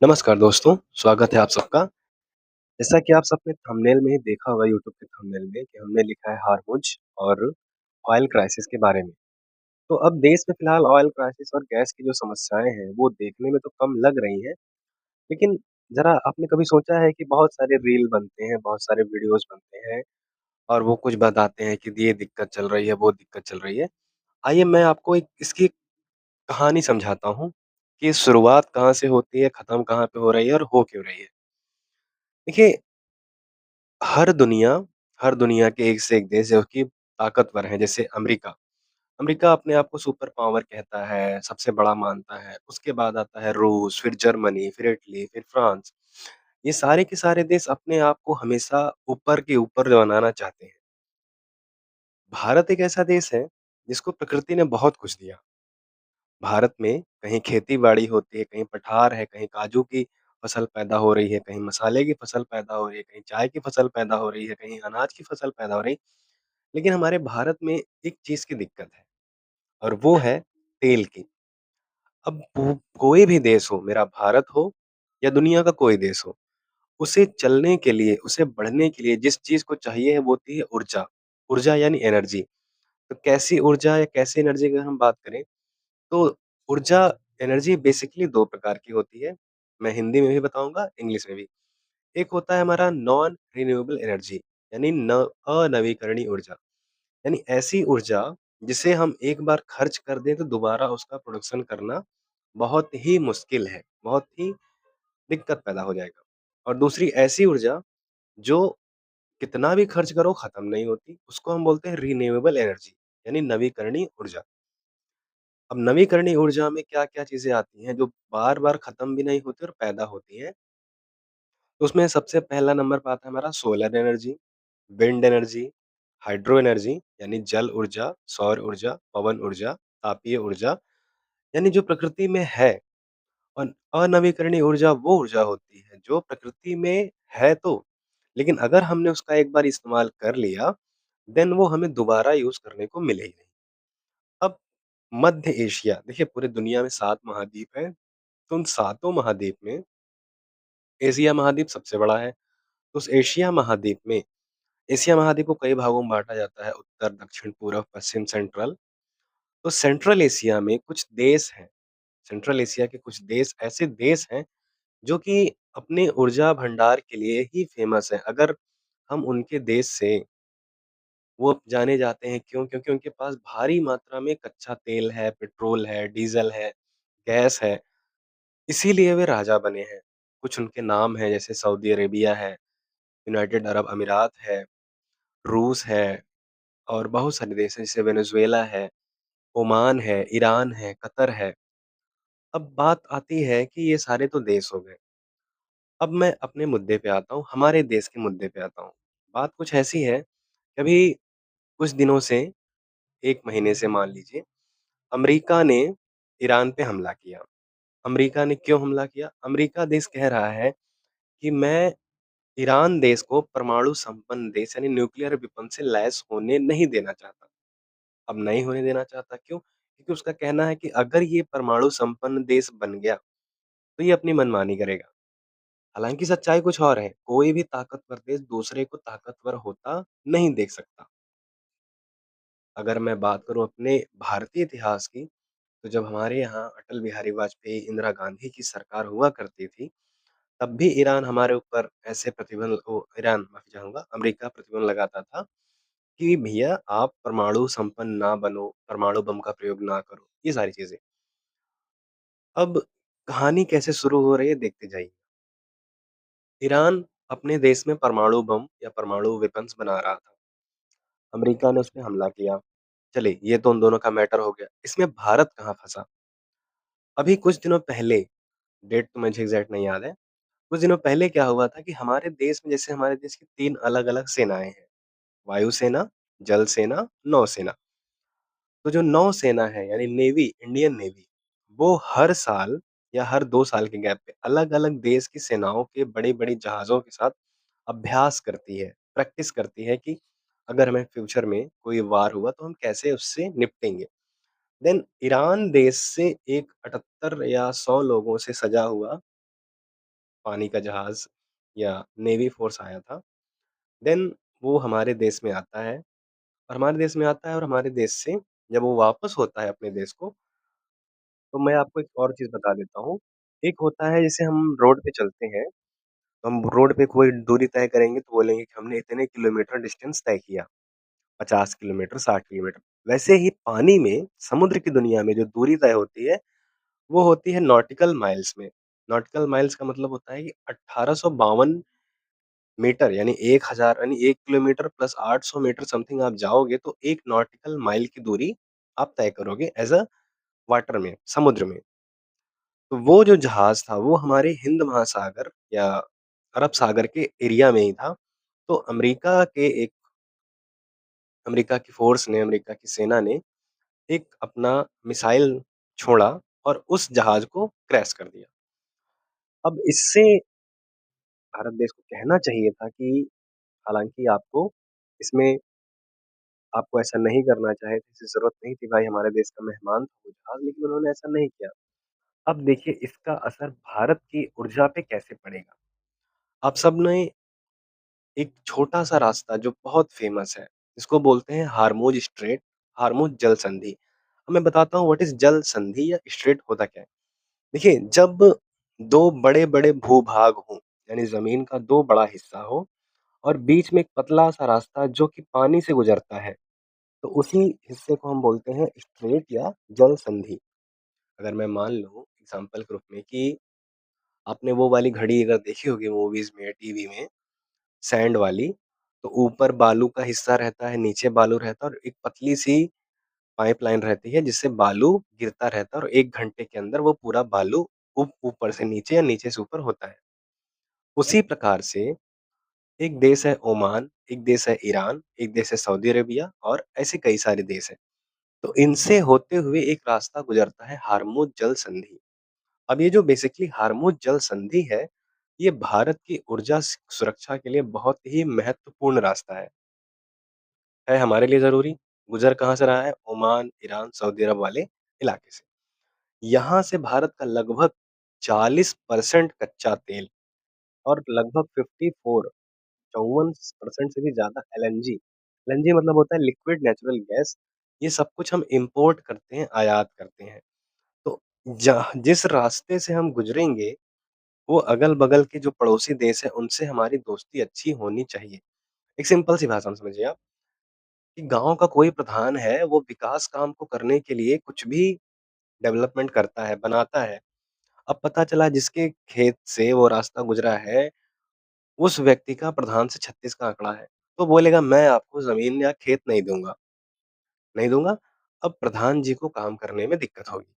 नमस्कार दोस्तों, स्वागत है आप सबका। जैसा कि आप सबने थंबनेल में ही देखा होगा यूट्यूब के थंबनेल में कि हमने लिखा है हार्मुज और ऑयल क्राइसिस के बारे में। तो अब देश में फिलहाल ऑयल क्राइसिस और गैस की जो समस्याएँ हैं, वो देखने में तो कम लग रही हैं, लेकिन ज़रा आपने कभी सोचा है कि बहुत सारे रील बनते हैं, बहुत सारे वीडियोज़ बनते हैं और वो कुछ बताते हैं कि ये दिक्कत चल रही है, वो दिक्कत चल रही है। आइए मैं आपको एक इसकी कहानी समझाता हूँ कि शुरुआत कहाँ से होती है, खत्म कहाँ पे हो रही है और हो क्यों रही है। देखिए हर दुनिया हर दुनिया के एक से एक देश जो कि ताकतवर हैं, जैसे अमेरिका। अमेरिका अपने आप को सुपर पावर कहता है, सबसे बड़ा मानता है। उसके बाद आता है रूस, फिर जर्मनी, फिर इटली, फिर फ्रांस। ये सारे के सारे देश अपने आप को हमेशा ऊपर के ऊपर बनाना चाहते हैं। भारत एक ऐसा देश है, जिसको प्रकृति ने बहुत कुछ दिया। भारत में कहीं खेती-बाड़ी होती है, कहीं पठार है, कहीं काजू की फसल पैदा हो रही है, कहीं मसाले की फसल पैदा हो रही है, कहीं चाय की फसल पैदा हो रही है, कहीं अनाज की फसल पैदा हो रही है। लेकिन हमारे भारत में एक चीज़ की दिक्कत है और वो है तेल की। अब वो कोई भी देश हो, मेरा भारत हो या दुनिया का कोई देश हो, उसे चलने के लिए, उसे बढ़ने के लिए जिस चीज़ को चाहिए है वो होती है ऊर्जा। ऊर्जा यानी एनर्जी। तो कैसी ऊर्जा या कैसी एनर्जी की अगर हम बात करें, तो ऊर्जा एनर्जी बेसिकली 2 प्रकार की होती है। मैं हिंदी में भी बताऊँगा, इंग्लिश में भी। एक होता है हमारा नॉन रिन्यूएबल एनर्जी यानी न अनवीकरणीय ऊर्जा। यानी ऐसी ऊर्जा जिसे हम एक बार खर्च कर दें तो दोबारा उसका प्रोडक्शन करना बहुत ही मुश्किल है, बहुत ही दिक्कत पैदा हो जाएगा। और दूसरी ऐसी ऊर्जा जो कितना भी खर्च करो खत्म नहीं होती, उसको हम बोलते हैं रिन्यूएबल एनर्जी यानी नवीकरणीय ऊर्जा। अब नवीकरणीय ऊर्जा में क्या-क्या चीज़ें आती हैं जो बार-बार खत्म भी नहीं होती और पैदा होती हैं। तो उसमें सबसे पहला नंबर पे आता है हमारा solar energy, wind energy, hydro energy यानी जल ऊर्जा, सौर ऊर्जा, पवन ऊर्जा, तापीय ऊर्जा यानी जो प्रकृति में है और अनवीकरणीय ऊर्जा वो ऊर्जा होती है जो प्रकृति में है तो, लेकिन अगर हमने उसका एक बार इस्तेमाल कर लिया, देन वो हमें दोबारा यूज़ करने को मिले ही नहीं। अब मध्य एशिया देखिए पूरी दुनिया में 7 महाद्वीप हैं, तो उन सातों महाद्वीप में एशिया महाद्वीप सबसे बड़ा है। तो उस एशिया महाद्वीप को कई भागों में बाँटा जाता है, उत्तर, दक्षिण, पूर्व, पश्चिम, सेंट्रल। तो सेंट्रल एशिया में कुछ देश हैं, सेंट्रल एशिया के कुछ देश ऐसे देश हैं, जो कि अपने ऊर्जा भंडार के लिए ही फ़ेमस हैं। अगर हम उनके देश से वो जाने जाते हैं क्यों? क्योंकि उनके पास भारी मात्रा में कच्चा तेल है, पेट्रोल है, डीज़ल है, गैस है, इसीलिए वे राजा बने हैं। कुछ उनके नाम हैं जैसे सऊदी अरेबिया है, यूनाइटेड अरब अमीरात है, रूस है और बहुत सारे देश हैं जैसे वेनेज़ुएला है, ओमान है, ईरान है, कतर है। अब बात आती है कि ये सारे तो देश हो गए। अब मैं अपने मुद्दे पे आता हूँ, हमारे देश के मुद्दे पे आता हूँ। बात कुछ ऐसी है, कि अभी कुछ दिनों से 1 महीने से मान लीजिए, अमेरिका ने ईरान पे हमला किया। अमेरिका ने क्यों हमला किया? अमेरिका देश कह रहा है कि मैं ईरान देश को परमाणु संपन्न देश यानी न्यूक्लियर वेपन से लैस होने नहीं देना चाहता। अब नहीं होने देना चाहता क्यों? क्योंकि उसका कहना है कि अगर ये परमाणु संपन्न देश बन गया, तो ये अपनी मनमानी करेगा। हालाँकि सच्चाई कुछ और है, कोई भी ताकतवर देश दूसरे को ताकतवर होता नहीं देख सकता। अगर मैं बात करूँ अपने भारतीय इतिहास की, तो जब हमारे यहाँ अटल बिहारी वाजपेयी, इंदिरा गांधी की सरकार हुआ करती थी, तब भी ईरान हमारे ऊपर ऐसे प्रतिबंध ओ ईरान माफ़ी चाहूँगा, अमेरिका प्रतिबंध लगाता था कि भैया आप परमाणु संपन्न ना बनो, परमाणु बम का प्रयोग ना करो, ये सारी चीज़ें। अब कहानी कैसे शुरू हो रही है देखते जाइए। ईरान अपने देश में परमाणु बम या परमाणु वेपन्स बना रहा था। अमेरिका ने उसपे हमला किया। चलिए ये तो उन दोनों का मैटर हो गया। इसमें भारत कहाँ फँसा? अभी कुछ दिनों पहले, डेट तो मुझे एग्ज़ैक्ट नहीं याद है। कुछ दिनों पहले क्या हुआ था कि हमारे देश में जैसे हमारे देश की 3 अलग-अलग सेनाएँ हैं, वायुसेना, जल सेना, नौसेना। तो जो नौसेना है यानी नेवी, इंडियन नेवी, वो हर साल या हर 2 साल के गैप पे अलग-अलग देश की सेनाओं के बड़ी-बड़ी जहाज़ों के साथ अभ्यास करती है, प्रैक्टिस करती है कि अगर हमें फ्यूचर में कोई वार हुआ तो हम कैसे उससे निपटेंगे। देन ईरान देश से एक 78 या 100 लोगों से सजा हुआ पानी का जहाज़ या नेवी फ़ोर्स आया था। देन वो हमारे देश में आता है और हमारे देश में आता है और हमारे देश से जब वो वापस होता है अपने देश को, तो मैं आपको एक और चीज़ बता देता हूँ। एक होता है जैसे हम रोड पे चलते हैं, तो हम रोड पे कोई दूरी तय करेंगे तो बोलेंगे कि हमने इतने किलोमीटर डिस्टेंस तय किया, 50 किलोमीटर, 60 किलोमीटर। वैसे ही पानी में, समुद्र की दुनिया में जो दूरी तय होती है, वो होती है नॉटिकल माइल्स में। नॉटिकल माइल्स का मतलब होता है कि 1852 मीटर यानी 1000 यानी 1 किलोमीटर प्लस 800 मीटर समथिंग आप जाओगे तो 1 नॉटिकल माइल की दूरी आप तय करोगे एज़ अ वाटर में, समुद्र में। तो वो जो जहाज़ था वो हमारे हिंद महासागर या अरब सागर के एरिया में ही था। तो अमेरिका की फ़ोर्स ने, अमेरिका की सेना ने एक अपना मिसाइल छोड़ा और उस जहाज़ को क्रैश कर दिया। अब इससे भारत देश को कहना चाहिए था कि हालाँकि इसमें आपको ऐसा नहीं करना चाहिए था, इसे ज़रूरत नहीं थी भाई हमारे देश का मेहमान था वो जहाज़, लेकिन उन्होंने ऐसा नहीं किया। अब देखिए इसका असर भारत की ऊर्जा पे कैसे पड़ेगा? आप सबने एक छोटा-सा रास्ता जो बहुत फ़ेमस है, जिसको बोलते हैं हार्मुज़ स्ट्रेट, हार्मुज़ जल संधि। अब मैं बताता हूँ व्हाट इज़ जल संधि या स्ट्रेट होता क्या है? देखिए, जब 2 बड़े-बड़े भू-भाग हों, यानी ज़मीन का 2 बड़ा हिस्सा हो और बीच में एक पतला-सा रास्ता जो कि पानी से गुज़रता है, तो उसी हिस्से को हम बोलते हैं स्ट्रेट या जल संधि। अगर मैं मान लूँ एग्ज़ाम्पल के रूप में कि आपने वो वाली घड़ी अगर देखी होगी मूवीज़ में, टीवी में, सैंड वाली, तो ऊपर बालू का हिस्सा रहता है, नीचे बालू रहता है और एक पतली-सी पाइपलाइन रहती है जिससे बालू गिरता रहता है और 1 घंटे के अंदर वो पूरा बालू ऊपर से नीचे या नीचे से ऊपर होता है। उसी प्रकार से एक देश है ओमान, एक देश है ईरान, एक देश है सऊदी अरेबिया और ऐसे कई सारे देश हैं। तो इनसे होते हुए एक रास्ता गुजरता है हार्मुज़ जल संधि। अब ये जो बेसिकली हार्मुज़ जल संधि ये भारत की ऊर्जा सुरक्षा के लिए बहुत ही महत्वपूर्ण रास्ता है हमारे लिए ज़रूरी। गुज़र कहाँ से रहा है? ओमान, ईरान, सऊदी अरब वाले इलाके से। यहाँ से भारत का लगभग 40% कच्चा तेल और लगभग 54% से भी ज़्यादा एलएनजी। एलएनजी मतलब होता है लिक्विड नेचुरल गैस। ये सब कुछ हम इम्पोर्ट करते हैं, आयात करते हैं। तो जिस रास्ते से हम गुज़रेंगे, वो अगल-बगल के जो पड़ोसी देश हैं, उनसे हमारी दोस्ती अच्छी होनी चाहिए। एक सिंपल सी भाषा में समझिए आप कि गाँव का कोई प्रधान है, वो विकास काम को करने के लिए कुछ भी डेवलपमेंट करता है, बनाता है। अब पता चला जिसके खेत से वो रास्ता गुज़रा है, उस व्यक्ति का प्रधान से 36 का आँकड़ा है। तो बोलेगा मैं आपको ज़मीन या खेत नहीं दूँगा, नहीं दूँगा। अब प्रधान जी को काम करने में दिक्कत होगी।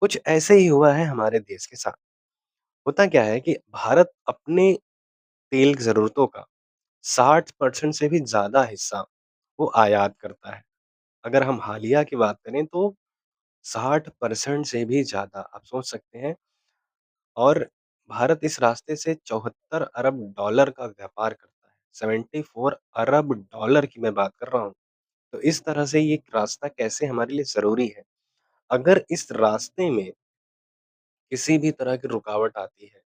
कुछ ऐसे ही हुआ है हमारे देश के साथ। होता क्या है कि भारत अपने तेल की ज़रूरतों का 60% से भी ज़्यादा हिस्सा वो आयात करता है। अगर हम हालिया की बात करें तो 60% से भी ज़्यादा आप सोच सकते हैं और भारत इस रास्ते से 74 अरब डॉलर का व्यापार करता है। 74 अरब डॉलर की मैं बात कर रहा हूँ। तो इस तरह से ये रास्ता कैसे हमारे लिए ज़रूरी है। अगर इस रास्ते में किसी भी तरह की रुकावट आती है,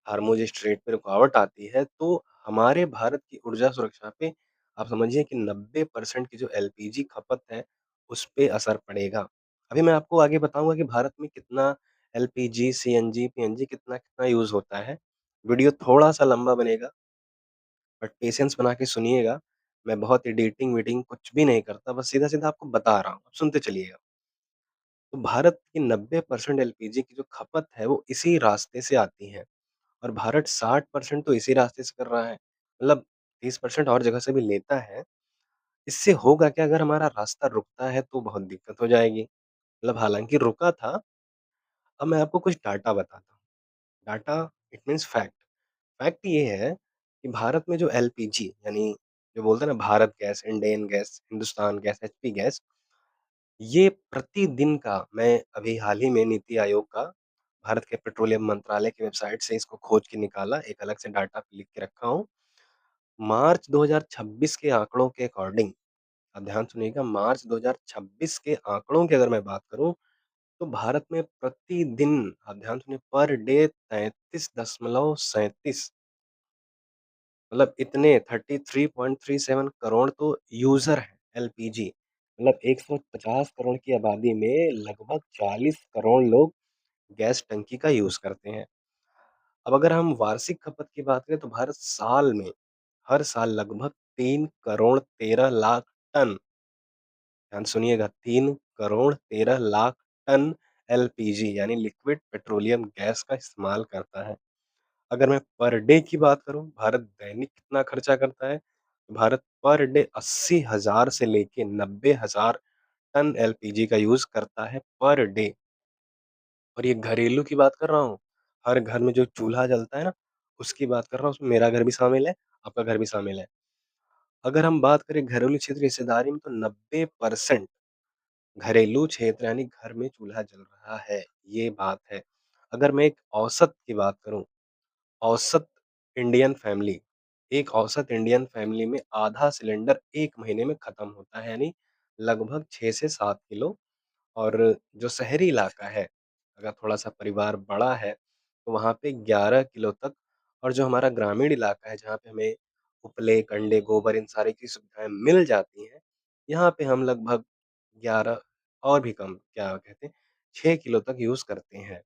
हार्मुज़ स्ट्रेट पे रुकावट आती है, तो हमारे भारत की ऊर्जा सुरक्षा पे आप समझिए कि 90% की जो एलपीजी खपत है, उस पे असर पड़ेगा। अभी मैं आपको आगे बताऊँगा कि भारत में कितना एलपीजी, सीएनजी, पीएनजी कितना-कितना यूज़ होता है। वीडियो थोड़ा-सा लंबा बनेगा, बट पेशेंस बना के सुनिएगा। मैं बहुत एडिटिंग-वेडिटिंग कुछ भी नहीं करता, बस सीधा-सीधा आपको बता रहा हूँ, आप सुनते चलिएगा। तो भारत की 90% एलपीजी की जो खपत है, वो इसी रास्ते से आती है। और भारत 60% तो इसी रास्ते से कर रहा है। मतलब 30% और जगह से भी लेता है। इससे होगा क्या अगर हमारा रास्ता रुकता है तो बहुत दिक्कत हो जाएगी। मतलब हालाँकि रुका था, अब मैं आपको कुछ डाटा बताता हूँ। Data it means fact. Fact ये है कि भारत में जो एलपीजी यानी जो बोलते हैं ना Bharat gas, Indane gas, Hindustan gas, HP gas, ये प्रतिदिन का मैं अभी हाल ही में नीति आयोग का भारत के पेट्रोलियम मंत्रालय की वेबसाइट से इसको खोज के निकाला, एक अलग से डाटा लिख के रखा हूँ। मार्च 2026 के आंकड़ों के अकॉर्डिंग आप ध्यान सुनिएगा मार्च 2026 के आंकड़ों की अगर मैं बात करूँ, तो भारत में प्रतिदिन आप ध्यान सुनिए पर डे 33.37 मतलब इतने 33.37 करोड़ तो यूज़र हैं एलपीजी। मतलब 150 करोड़ की आबादी में लगभग 40 करोड़ लोग गैस टंकी का यूज़ करते हैं। अब अगर हम वार्षिक खपत की बात करें तो भारत साल में हर साल लगभग 3 करोड़ 13 लाख टन, ध्यान सुनिएगा 3 करोड़ 13 लाख टन एलपीजी यानी लिक्विड पेट्रोलियम गैस का इस्तेमाल करता है। अगर मैं पर डे की बात करूँ, भारत दैनिक कितना खर्चा करता है? भारत पर डे 80,000 से लेके 90,000 टन एलपीजी का यूज़ करता है पर डे। और ये घरेलू की बात कर रहा हूँ, हर घर में जो चूल्हा जलता है ना, उसकी बात कर रहा हूँ, उसमें मेरा घर भी शामिल है, आपका घर भी शामिल है। अगर हम बात करें घरेलू क्षेत्र की हिस्सेदारी में तो 90% घरेलू क्षेत्र यानी घर में चूल्हा जल रहा है, ये बात है। अगर मैं एक औसत की बात करूँ, औसत इंडियन फैमिली एक औसत इंडियन फैमिली में आधा सिलेंडर 1 महीने में खत्म होता है, यानी लगभग 6 से 7 किलो। और जो शहरी इलाका है, अगर थोड़ा-सा परिवार बड़ा है, तो वहाँ पे 11 किलो तक। और जो हमारा ग्रामीण इलाका है, जहाँ पे हमें उपले, कंडे, गोबर इन सारी की सुविधाएँ मिल जाती हैं, यहाँ पे हम लगभग 11 और भी कम क्या कहते हैं 6 किलो तक यूज़ करते हैं।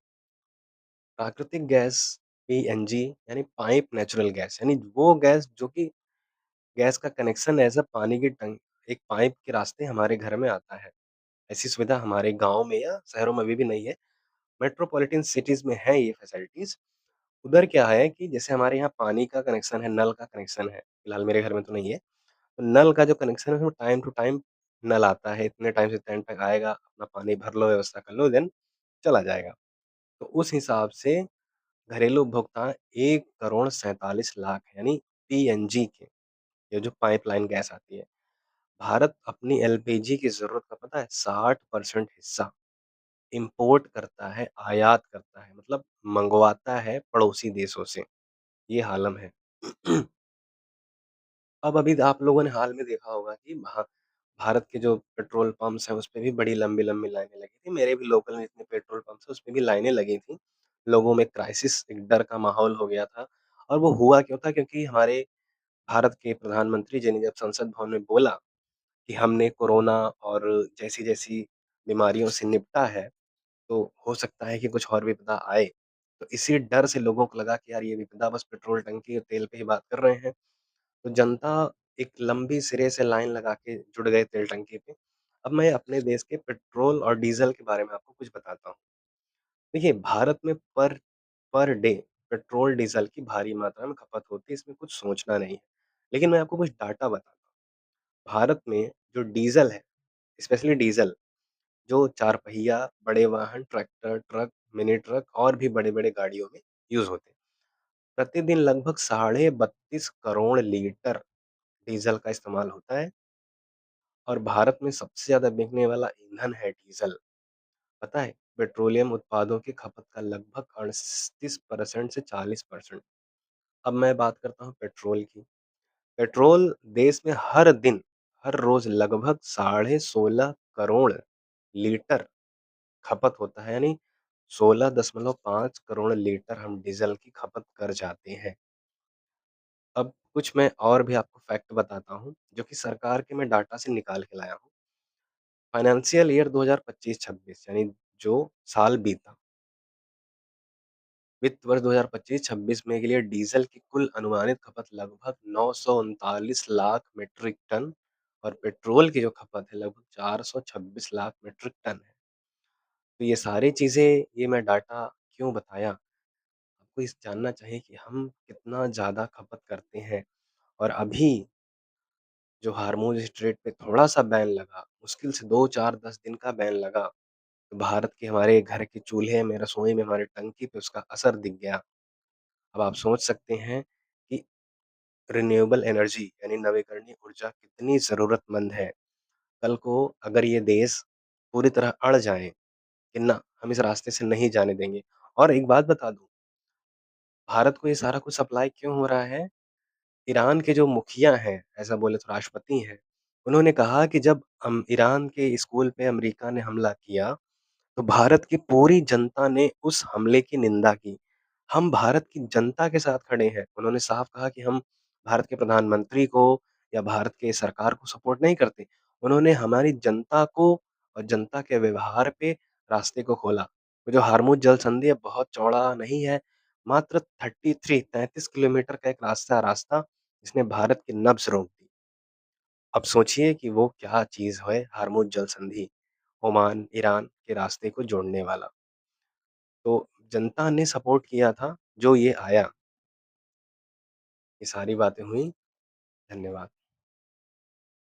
प्राकृतिक गैस पीएनजी यानी पाइप नेचुरल गैस यानी वो गैस जो कि गैस का कनेक्शन एज़ अ पानी की एक पाइप के रास्ते हमारे घर में आता है। ऐसी सुविधा हमारे गाँव में या शहरों में अभी भी नहीं है। मेट्रोपॉलिटन सिटीज़ में है ये फैसिलिटीज़। उधर क्या है कि जैसे हमारे यहाँ पानी का कनेक्शन है, नल का कनेक्शन है, फिलहाल मेरे घर में तो नहीं है। तो नल का जो कनेक्शन है, वो टाइम टू टाइम नल आता है, इतने टाइम से इतने टाइम तक आएगा, अपना पानी भर लो, व्यवस्था कर लो, देन चला जाएगा। तो उस हिसाब से घरेलू उपभोक्ता 1 करोड़ 47 लाख यानी पीएनजी के, ये जो पाइपलाइन गैस आती है। भारत अपनी एलपीजी की ज़रूरत का पता है 60% हिस्सा इम्पोर्ट करता है, आयात करता है, मतलब मँगवाता है पड़ोसी देशों से, ये हालम है। अब अभी आप लोगों ने हाल में देखा होगा कि भारत के जो पेट्रोल पंप्स हैं, उसपे भी बड़ी लंबी-लंबी लाइनें लगी थी। मेरे भी लोकल में जितने पेट्रोल पंप्स हैं, उसपे भी लाइनें लगी थीं। लोगों में क्राइसिस, एक डर का माहौल हो गया था। और वो हुआ क्यों था? क्योंकि हमारे भारत के प्रधानमंत्री जी ने जब संसद भवन में बोला कि हमने कोरोना और जैसी-जैसी बीमारियों से निपटा है, तो हो सकता है कि कुछ और विपदा आए। तो इसी डर से लोगों को लगा कि यार ये विपदा बस पेट्रोल टंकी और तेल पे ही बात कर रहे हैं। तो जनता एक लंबी सिरे से लाइन लगा के जुट गए तेल टंकी पे। अब मैं अपने देश के पेट्रोल और डीज़ल के बारे में आपको कुछ बताता हूँ। देखिए, भारत में पर डे पेट्रोल, डीज़ल की भारी मात्रा में खपत होती है, इसमें कुछ सोचना नहीं है। लेकिन मैं आपको कुछ डाटा बताता हूँ। भारत में जो डीज़ल है, स्पेशली डीज़ल, जो 4 पहिया, बड़े वाहन, ट्रैक्टर, ट्रक, मिनी ट्रक और भी बड़े-बड़े गाड़ियों में यूज़ होते हैं। प्रतिदिन लगभग साढ़े 32 करोड़ लीटर डीज़ल का इस्तेमाल होता है। और भारत में सबसे ज़्यादा बिकने वाला ईंधन है डीज़ल, पता है? पेट्रोलियम उत्पादों की खपत का लगभग 38% से 40%। अब मैं बात करता हूँ पेट्रोल की। पेट्रोल देश में हर दिन, हर रोज़ लगभग साढ़े 16 करोड़ लीटर खपत होता है, यानी 16.5 करोड़ लीटर हम डीज़ल की खपत कर जाते हैं। अब कुछ मैं और भी आपको फैक्ट बताता हूँ, जो कि सरकार के मैं डाटा से निकाल के लाया हूँ। फाइनेंशियल ईयर 2025-26 यानी जो साल बीता, वित्त वर्ष 2025-26 में के लिए डीज़ल की कुल अनुमानित खपत लगभग 939 लाख मीट्रिक टन और पेट्रोल की जो खपत है लगभग 426 लाख मीट्रिक टन है। तो ये सारी चीज़ें, ये मैं डाटा क्यों बताया? आपको इस जानना चाहिए कि हम कितना ज़्यादा खपत करते हैं। और अभी जो हार्मोज़ स्ट्रेट पे थोड़ा-सा बैन लगा, मुश्किल से 2, 4, 10 दिन का बैन लगा। भारत के हमारे घर के चूल्हे में, रसोई में, हमारी टंकी पे उसका असर दिख गया। अब आप सोच सकते हैं कि रिन्यूएबल एनर्जी यानी नवीकरणीय ऊर्जा कितनी ज़रूरतमंद है। कल को अगर ये देश पूरी तरह अड़ जाए कि ना, हम इस रास्ते से नहीं जाने देंगे। और एक बात बता दूँ, भारत को ये सारा कुछ सप्लाई क्यों हो रहा है? ईरान के जो मुखिया हैं, ऐसा बोले तो राष्ट्रपति हैं, उन्होंने कहा कि जब ईरान के स्कूल पे अमेरिका ने हमला किया, तो भारत की पूरी जनता ने उस हमले की निंदा की। हम भारत की जनता के साथ खड़े हैं। उन्होंने साफ कहा कि हम भारत के प्रधानमंत्री को या भारत के सरकार को सपोर्ट नहीं करते। उन्होंने हमारी जनता को और जनता के व्यवहार पे रास्ते को खोला। तो जो हारमुज़ जल संधि है बहुत चौड़ा नहीं है, मात्र 33 किलोमीटर का एक रास्ता जिसने भारत की नब्ज़ रोक दी। अब सोचिए कि वो क्या चीज़ है हारमुज़ जल संधि, ओमान, ईरान के रास्ते को जोड़ने वाला। तो जनता ने सपोर्ट किया था, जो ये आया। ये सारी बातें हुई। धन्यवाद।